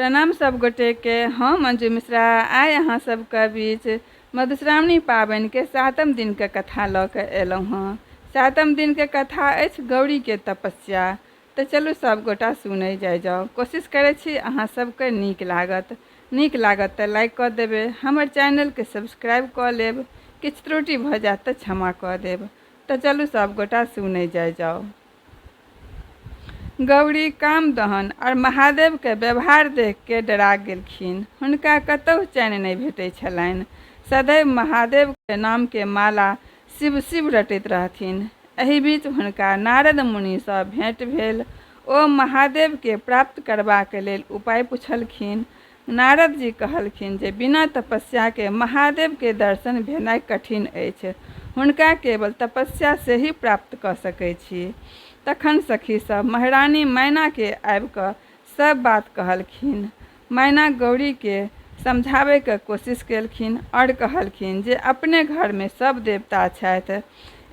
प्रणाम सब गोटे के। हम मंजू मिश्रा आइ अहाँ सबके बीच मधुश्रावणी पाबनि के 7म दिन के कथा लऽ कऽ एलहुँ हँ। 7म दिन के कथा अछि गौरी के तपस्या। तऽ चलू सब गोटा सुनै जाओ। कोशिश करै छी अहाँ सबके नीक लागत तऽ लाइक कऽ देबै, हमर चैनल के सब्सक्राइब कऽ लेब, किछु त्रुटि भऽ जायत तऽ क्षमा कऽ देब। तऽ चलू सब गोटा सुनै जाओ। गौरी कामदहन और महादेव के व्यवहार देख के डरा गेलखिन। हुनका कतहु चैन नहीं भेटै छलनि। सदैव महादेव के नाम के माला शिव शिव रटैत रहथिन। एहि बीच हुनका नारद मुनि सँ भेंट भेल। ओ महादेव के प्राप्त करबाक लेल उपाय पूछलखिन। नारद जी कहलखिन जे बिना तपस्या के महादेव के दर्शन भेनाइ कठिन अछि। हुनका केवल तपस्या से ही प्राप्त कऽ सकै छी। तखन सखी सब महारानी मैना के आबि कऽ सब बात कहलखिन। मैना गौरी के समझाबै के कोशिश केलखिन और कहलखिन जे अपने घर में सब देवता छथि।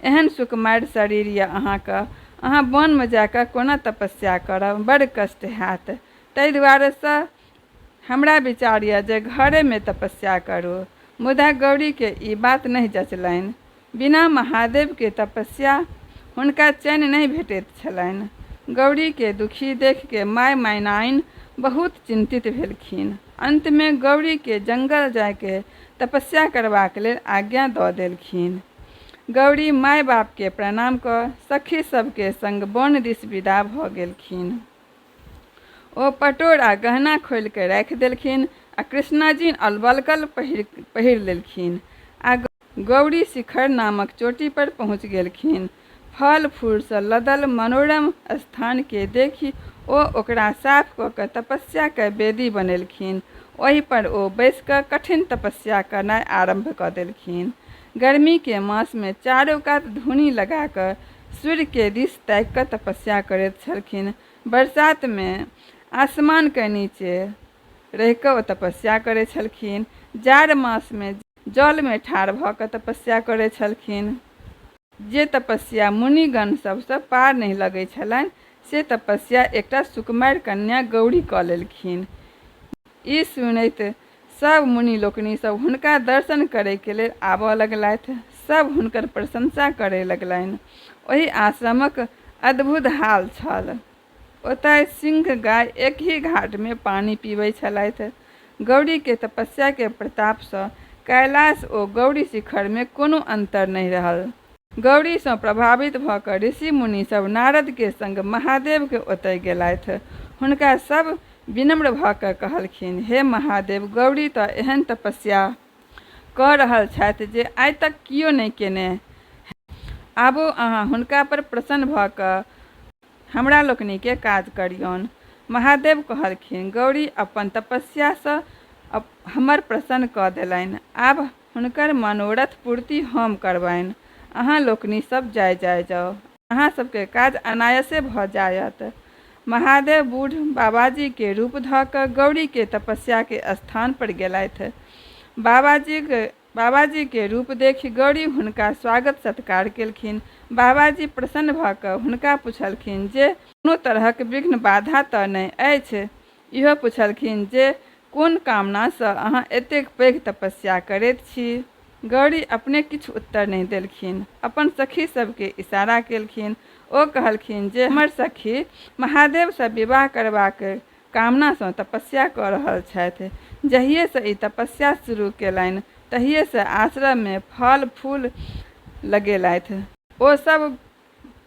एहन सुकुमार शरीर यऽ अहाँके, अहाँ वन में जाकऽ कोना तपस्या करब, बड़ कष्ट हैत। ताहि दुआरे सँ हमरा विचार यऽ जे घरे में तपस्या करू। मुदा गौरी के ई बात नहीं जचलनि। बिना महादेव के तपस्या हुनका चैन नहीं भेटैत छलनि। गौरी के दुखी देख के माय मैनाइन बहुत चिंतित भेलखिन। अंत में गौरी के जंगल जाके तपस्या करबाक लेल आज्ञा दऽ देलखिन। गौरी माय बाप के प्रणाम कऽ सखी सबके संग वन दिस विदा भऽ गेलखिन। ओ पटोर आ गहना खोलि के राखि देलखिन आ कृष्णाजीन अलवलकल पहिर लेलखिन आ गौरी शिखर नामक चोटी पर पहुँच गेलखिन। फल फूल सँ लदल मनोरम स्थान के देखि ओ ओकरा साफ कऽ कऽ तपस्या के वेदी बनेलखिन। ओहि पर ओ बैस कऽ कठिन तपस्या करनाइ आरंभ कऽ देलखिन। गर्मी के मास में चारों कात धूनी लगा कऽ सूर्य के दिस ताकि कऽ तपस्या करैत छलखिन। बरसात में आसमान के नीचे रहि कऽ ओ तपस्या करै छलखिन। जाड़ मास में जल में ठाढ़ भऽ कऽ तपस्या करै छलखिन। जे तपस्या मुनिगण सबसँ पार नहीं लगै छलनि से तपस्या एकटा सुकुमार कन्या गौरी कऽ लेलखिन। ई सुनैत सब मुनि लोकनि सब हुनका दर्शन करय के लेल आबऽ लगलथि। सब हुनकर प्रशंसा करय लगलनि। ओहि आश्रमक अद्भुत हाल छल। ओतय सिंह गाय एक ही घाट में पानी पीबै छलथि। गौरी के तपस्या के प्रताप सँ कैलाश ओ गौरी शिखर में कोनो अंतर नहीं रहल। गौरी सँ प्रभावित भऽ कऽ ऋषि मुनि सब नारद के संग महादेव के ओतय गेलथि। हुनका सब विनम्र भऽ कऽ कहलखिन, हे महादेव, गौरी तऽ एहन तपस्या कऽ रहल छथि जे आइ तक कियो नहीं केने। आबू अहाँ हुनका पर प्रसन्न भऽ कऽ हमरा लोकनि के काज करियौन। महादेव कहलखिन, गौरी अपन तपस्या सँ हमर प्रसन्न कऽ देलनि। आब हुनकर मनोरथ पूर्ति हम करबनि। अहाँ लोकनि सब जाओ। अहाँ सबके काज अनायासे भऽ जायत। महादेव बूढ़ बाबाजी के रूप धऽ कऽ गौरी के तपस्या के स्थान पर गेलथि। बाबाजी के रूप देखि गौरी हुनका स्वागत सत्कार केलखिन। बाबाजी प्रसन्न भऽ कऽ हुनका पुछलखिन जे कोनो तरहक विघ्न बाधा तऽ नहि अछि। इहो पुछलखिन जे कोन कामना सँ अहाँ एतेक पैघ तपस्या करैत छी। गौरी अपने किछु उत्तर नहीं देलखिन, अपन सखी सबके इशारा केलखिन। ओ कहलखिन जे हमर सखी महादेव सँ विवाह करबाक कामना सँ तपस्या कऽ रहल छथि। जहिये सँ ई तपस्या शुरू केलनि तहिये सँ आश्रम में फल फूल लगेलथि। ओ सब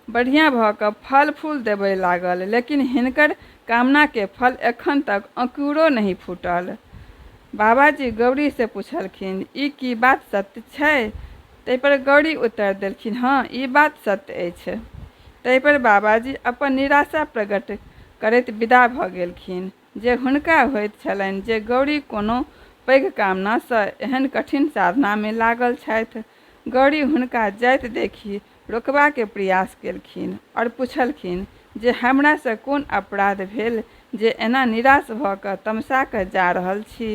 बढ़िया भऽ कऽ फल फूल देबय लागल, लेकिन हिनकर कामना के फल एखन तक अंकुरो नहीं फूटल। बाबाजी गौरी से पूछलखिन, ई की बात सत्य छै? ताहि पर गौरी उत्तर देलखिन, हाँ, ई बात सत्य अछि। ताहि पर बाबाजी अपन निराशा प्रकट करैत विदा भऽ गेलखिन। जे हुनका होइत छलनि जे गौरी कोनो पैघ कामना सँ एहन कठिन साधना में लागल छथि। गौरी हुनका जाइत देखि रोकबा के प्रयास केलखिन और पुछलखिन जे हमरा सँ कोन अपराध भेल जे एना निराश भऽ कऽ तमसा कऽ जा रहल छी।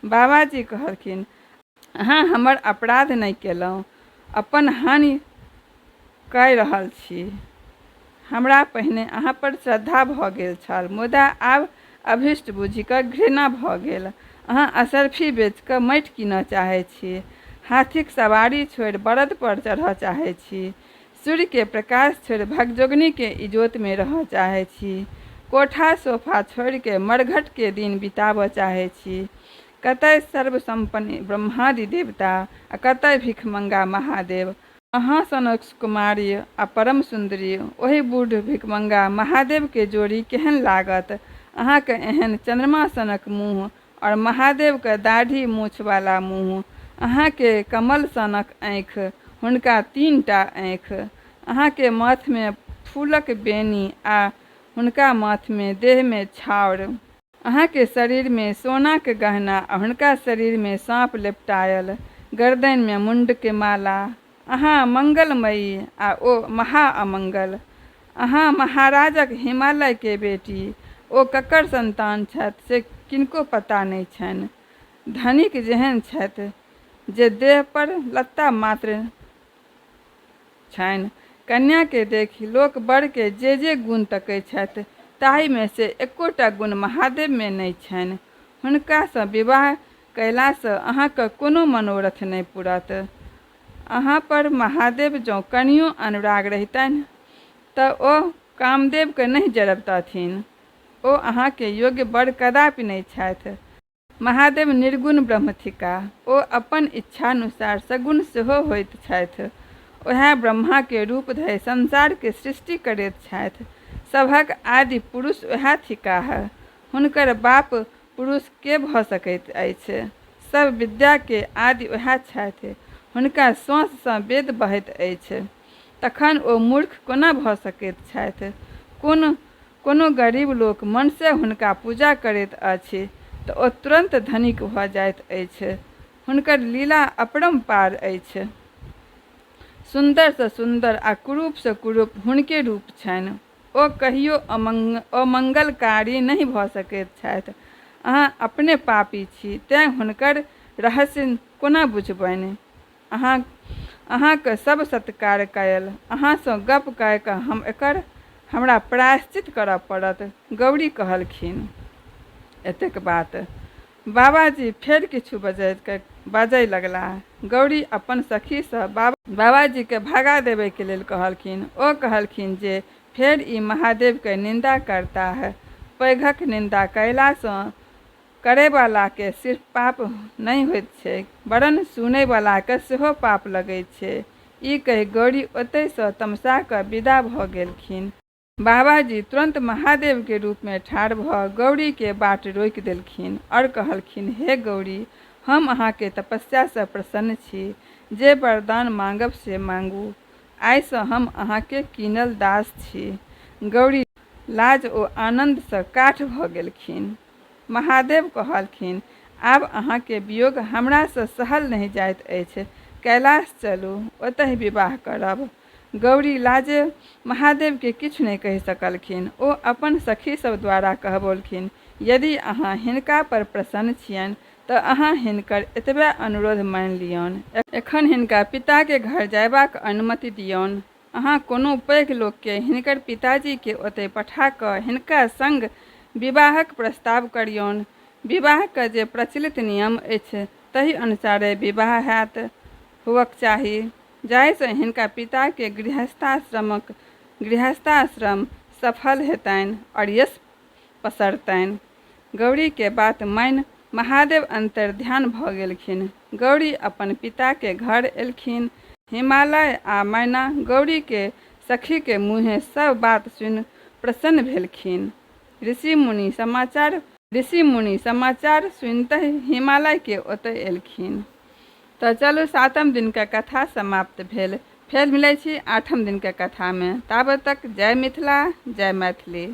बाबाजी कहलखिन, अहाँ हमर अपराध नहीं केलहुँ, अपन हानि कऽ रहल छी। हमरा पहिने अहाँ पर श्रद्धा भऽ गेल छल, मुदा आब अभिष्ट बुझि कऽ घृणा भऽ गेल। अहाँ असरफी बेच कऽ माटि कीनऽ चाहै छी, हाथीक सवारी छोड़ि बरद पर चढ़ऽ चाहै छी, सूर्य के प्रकाश छोड़ि भगजोगनी के इजोत में रहऽ चाहै छी, कोठा सोफा छोड़ि के मरघट के दिन बिताबऽ चाहै छी। कतय सर्वसम्पन्न ब्रह्मादि देवता आ कतय भिखमंगा महादेव। अहाँ सनक कुमारी आ परम सुंदरी ओहि बूढ़ भिखमंगा महादेव के जोड़ी केहन लागत। अहाँ के एहन चंद्रमा सनक मुँह और महादेव के दाढ़ी मूछ वाला मुँह, अहाँ के कमल सनक आँखि, हुनका 3टा आँखि, अहाँ के माथ में फूलक बेनी आ हुनका माथ में देह में छाउर, अहाँ के शरीर में सोना के गहना आ हुनका शरीर में साँप लेपटायल, गर्दन में मुंड के माला। अहाँ मंगलमयी आ ओ महा अमंगल। अहाँ महाराजक हिमालय के बेटी, ओ ककर संतान छथि से किनको पता नहीं छनि। धनिक जेहन छथि जे देह पर लत्ता मात्र छनि। कन्या के देखि लोक बर के जे गुण तकै छथि, ताहि में से एकोटा गुण महादेव में नहीं छनि। हुनका सँ विवाह कयला सँ अहाँके कोनो मनोरथ नहीं पूरत। अहाँ पर महादेव जँ कनियो अनुराग रहितनि तऽ ओ कामदेव के नहीं जरबतथिन। ओ अहाँ के योग्य बर कदापि नहीं छथि। महादेव निर्गुण ब्रह्म थिकाह। ओ अपन इच्छानुसार सगुण सेहो होइत छथि। ओहे ब्रह्मा के रूप धरि संसार के सृष्टि करैत छथि। सभक आदि पुरुष ओहे थिकाह। हुनकर बाप पुरुष के भऽ सकैत अछि। सब विद्या के आदि ओहे छथि। हुनका श्वास सँ वेद बहैत अछि, तखन ओ मूर्ख कोना भऽ सकैत छथि। कोनो गरीब लोक मन से हुनका पूजा करैत अछि तऽ ओ तुरंत धनिक भऽ जाइत अछि। हुनकर लीला अपरम्पार अछि। सुंदर सँ सुंदर आ कुरूप सँ कुरूप हुनके रूप छनि। ओ कहियो अमंगलकारी नहीं भऽ सकैत छथि। अहाँ अपने पापी छी, तेँ हुनकर रहस्य कोना बुझबनि। अहाँके सब सत्कार कयल। अहाँ सँ गप कय कऽ हमरा प्रायश्चित करऽ पड़त। गौरी कहलखिन। एतेक बात बाबाजी फेर किछु बाजय लगलाह। गौरी अपन सखी सँ बाबाजी के भगा देबे के लेल कहलखिन। ओ कहलखिन जे फेर ई महादेव के निंदा करता है। पैघक निंदा कयला सँ करयवाला के सिर्फ पाप नहीं होइत छै, वरन सुनयवाला के सेहो पाप लगैत छै। ई कहि गौरी ओतय सँ तमसा कऽ विदा भऽ गेलखिन। बाबाजी तुरंत महादेव के रूप में ठाढ़ भऽ गौरी के बाट रोकि देलखिन और कहलखिन, हे गौरी, हम अहाँ के तपस्या सँ प्रसन्न छी। जे वरदान मांगब से मांगू। आइ सँ हम अहाँ के कीनल दास छी। गौरी लाज ओ आनंद सँ काठ भऽ गेलखिन। महादेव कहलखिन, आब अहाँ के वियोग हमरा सँ सहल नहीं जाइत अछि। कैलाश चलू, ओतहि विवाह करब। गौरी लाजे महादेव के किछु नहीं कहि सकलखिन। ओ अपन सखी सब द्वारा कहबौलखिन, यदि अहाँ हिनका पर प्रसन्न छियनि तऽ अहाँ हिनकर एतबे अनुरोध मानि लियौन। एखन हिनका पिता के घर जयबाक अनुमति दियौन। अहाँ कोनो पैघ लोक के हिनकर पिताजी के ओतय पठा कऽ हिनका संग विवाहक प्रस्ताव करियौन। विवाह के जे प्रचलित नियम अछि तही अनुसारे विवाह हुअक चाही, जाहि सँ हिनका पिता के गृहस्थाश्रम सफल हेतनि और यश पसरतनि। गौरी के बात मानि महादेव अंतर्ध्यान भऽ गेलखिन। गौरी अपन पिता के घर एलखिन। हिमालय आ मैना गौरी के सखी के मुँहे सब बात सुनि प्रसन्न भेलखिन। ऋषि मुनि समाचार सुनितहि हिमालय के ओतय एलखिन। तऽ चलू 7म दिन के कथा समाप्त भेल। फेर मिलै छी 8म दिन के कथा में। ताबत तक जय मिथिला, जय मैथिली।